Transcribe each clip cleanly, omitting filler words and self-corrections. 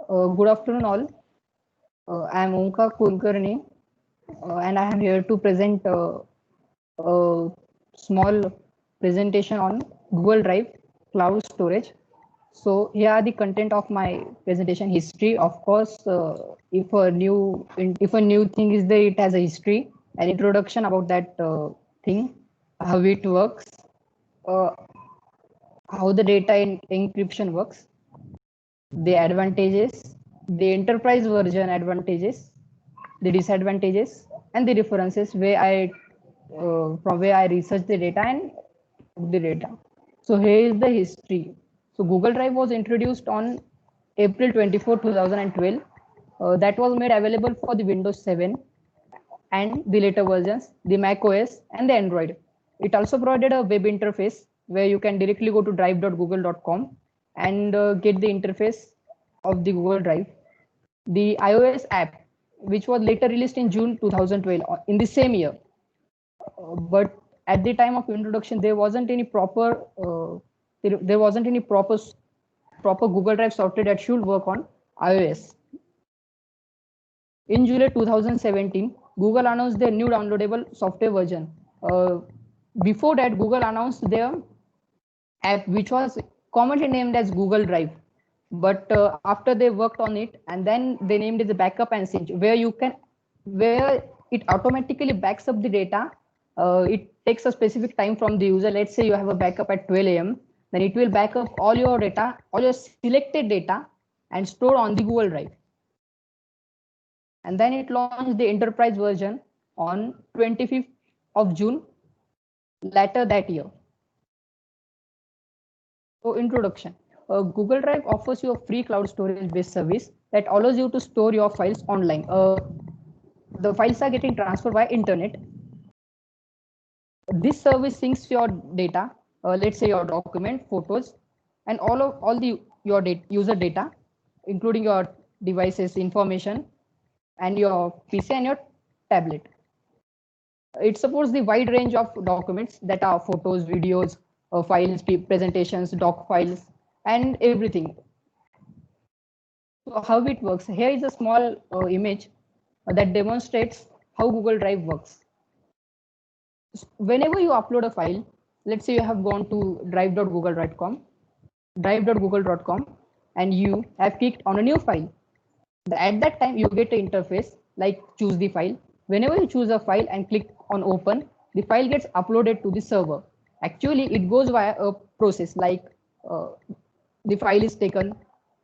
Good afternoon, all. I am Omkar Kulkarni, and I am here to present a small presentation on Google Drive cloud storage. So here are the content of my presentation. History, of course, if a new thing is there, it has a history, an introduction about that thing, how it works, uh, how the data encryption works, the advantages, the enterprise version advantages, the disadvantages, and the references where from where I research the data and took the data. So here is the history. So Google Drive was introduced on April 24, 2012. That was made available for the Windows 7 and the later versions, the Mac OS and the Android. It also provided a web interface where you can directly go to drive.google.com and get the interface of the Google Drive. The iOS app, which was later released in June 2012, in the same year. But at the time of introduction, there wasn't any proper Google Drive software that should work on iOS. In July 2017, Google announced their new downloadable software version. Before that, Google announced their app, which was commonly named as Google Drive. But after they worked on it, and then they named it the backup and sync, where it automatically backs up the data. It takes a specific time from the user. Let's say you have a backup at 12 a.m. Then it will back up all your data, all your selected data, and store on the Google Drive. And then it launched the enterprise version on 25th of June later that year. So introduction. Google Drive offers you a free cloud storage based service that allows you to store your files online. The files are getting transferred by internet. This service syncs your data, let's say your document, photos, and all the your user data, including your devices information and your PC and your tablet. It supports the wide range of documents that are photos, videos, files, presentations, doc files, and everything. So how it works? Here is a small image that demonstrates how Google Drive works. Whenever you upload a file, let's say you have gone to drive.google.com, and you have clicked on a new file. At that time, you get an interface like choose the file. Whenever you choose a file and click on open, the file gets uploaded to the server. Actually, it goes via a process like the file is taken,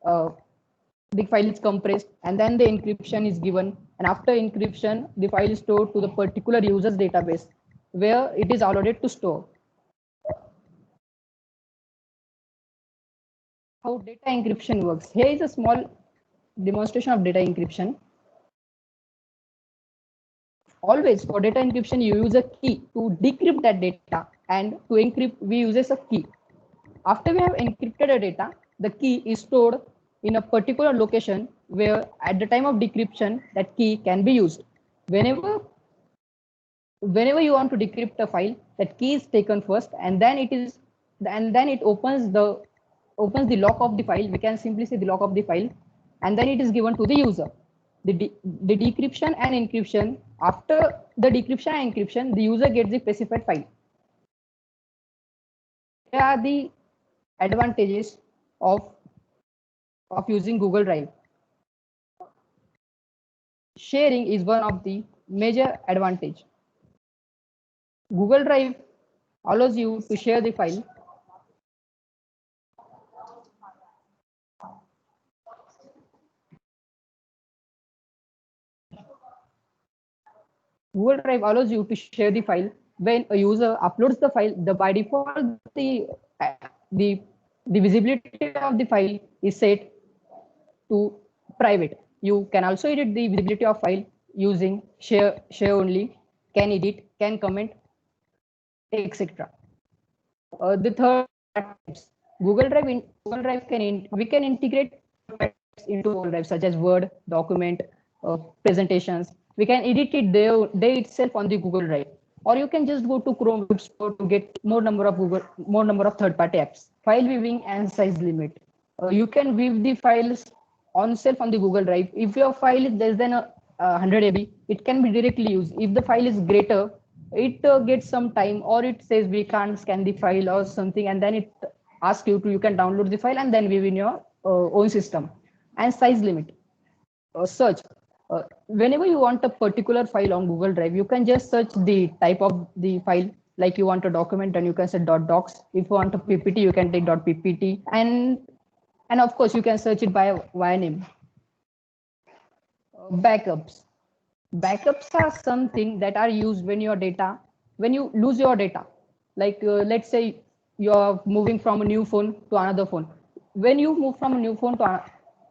the file is compressed, and then the encryption is given. And after encryption, the file is stored to the particular user's database where it is allowed to store. How data encryption works. Here is a small demonstration of data encryption. Always for data encryption, you use a key to decrypt that data, and to encrypt, we use a key. After we have encrypted the data, the key is stored in a particular location where at the time of decryption, that key can be used. Whenever you want to decrypt a file, that key is taken first, and then it opens the lock of the file. We can simply say the lock of the file, and then it is given to the user. The decryption and encryption, after the decryption and encryption, the user gets the specified file. Here are the advantages of using Google Drive. Sharing is one of the major advantage. Google Drive allows you to share the file. Google Drive allows you to share the file. When a user uploads the file, by default the visibility of the file is set to private. You can also edit the visibility of file using share only, can edit, can comment, etc. The third types. Google Drive we can integrate into Google Drive such as Word, document, presentations. We can edit it there itself on the Google Drive, or you can just go to Chrome Web Store to get more number of third-party apps. File viewing and size limit. You can view the files on self on the Google Drive, if your file is less than 100 MB, it can be directly used. If the file is greater, it gets some time, or it says we can't scan the file or something, and then it asks you to, you can download the file and then view in your own system. And size limit, search. Whenever you want a particular file on Google Drive, you can just search the type of the file. Like you want a document, and you can say .docs. If you want a PPT, you can take .ppt, and of course you can search it by via name. Backups. Backups are something that are used when when you lose your data. Like let's say you're moving from a new phone to another phone. When you move from a new phone to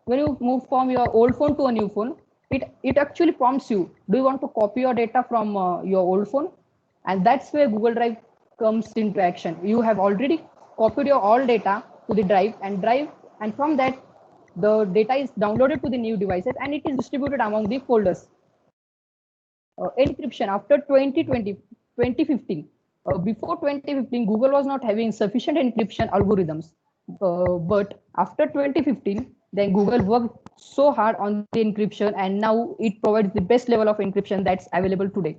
when you move from your old phone to a new phone, it actually prompts you, do you want to copy your data from your old phone? And that's where Google Drive comes into action. You have already copied your all data to the drive, and from that the data is downloaded to the new devices and it is distributed among the folders. Encryption after 2015. Before 2015, Google was not having sufficient encryption algorithms. But after 2015, then Google worked so hard on the encryption, and now it provides the best level of encryption that's available today.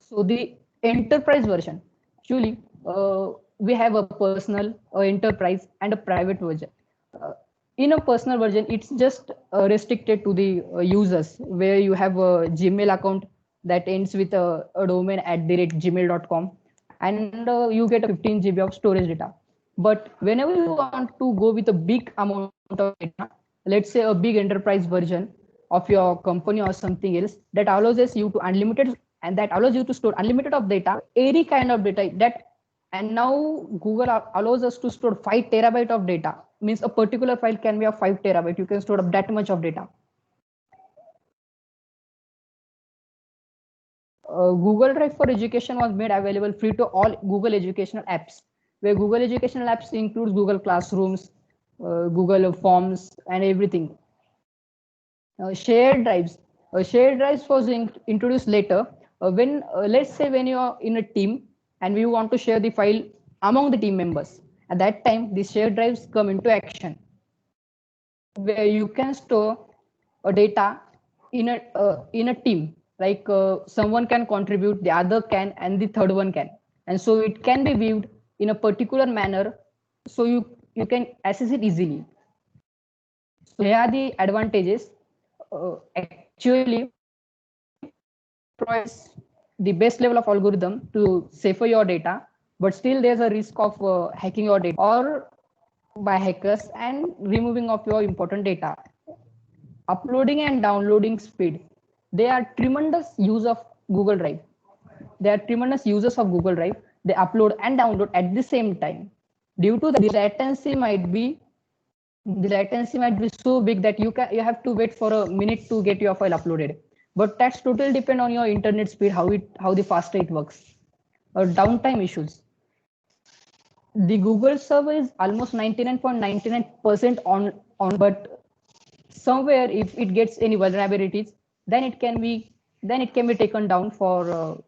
So the enterprise version, actually, we have a personal, enterprise, and a private version. In a personal version, it's just restricted to the users, where you have a Gmail account that ends with a domain @gmail.com, and you get a 15 GB of storage data. But whenever you want to go with a big amount of data, let's say a big enterprise version of your company or something else, that allows you to unlimited, and that allows you to store unlimited of data, any kind of data that. And now Google allows us to store 5 terabyte of data. Means a particular file can be of 5 terabyte. You can store up that much of data. Google Drive for Education was made available free to all Google educational apps, where Google educational apps includes Google Classrooms, Google Forms, and everything. Shared drives. Shared drives was introduced later. When let's say when you are in a team and we want to share the file among the team members, at that time the shared drives come into action, where you can store a data in a team. Like someone can contribute, the other can, and the third one can, and so it can be viewed in a particular manner, so you can access it easily. So here are the advantages. Actually provides the best level of algorithm to safer your data, but still there's a risk of hacking your data or by hackers and removing of your important data. Uploading and downloading speed. They are tremendous use of Google Drive. They are tremendous users of Google Drive. They upload and download at the same time. Due to the latency might be so big that you have to wait for a minute to get your file uploaded. But that's totally depend on your internet speed, how the faster it works. Or downtime issues. The Google server is almost 99.99% on, but somewhere if it gets any vulnerabilities, then it can be taken down for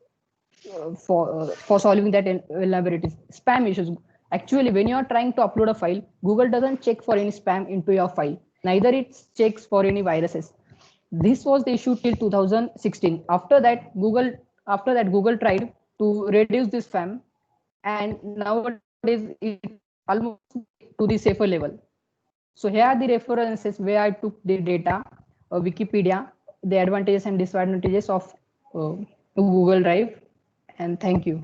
solving that vulnerabilities. Spam issues. Actually, when you are trying to upload a file, Google doesn't check for any spam into your file. Neither it checks for any viruses. This was the issue till 2016. After that, Google tried to reduce this spam, and nowadays it almost to the safer level. So here are the references where I took the data, Wikipedia, the advantages and disadvantages of Google Drive, and thank you.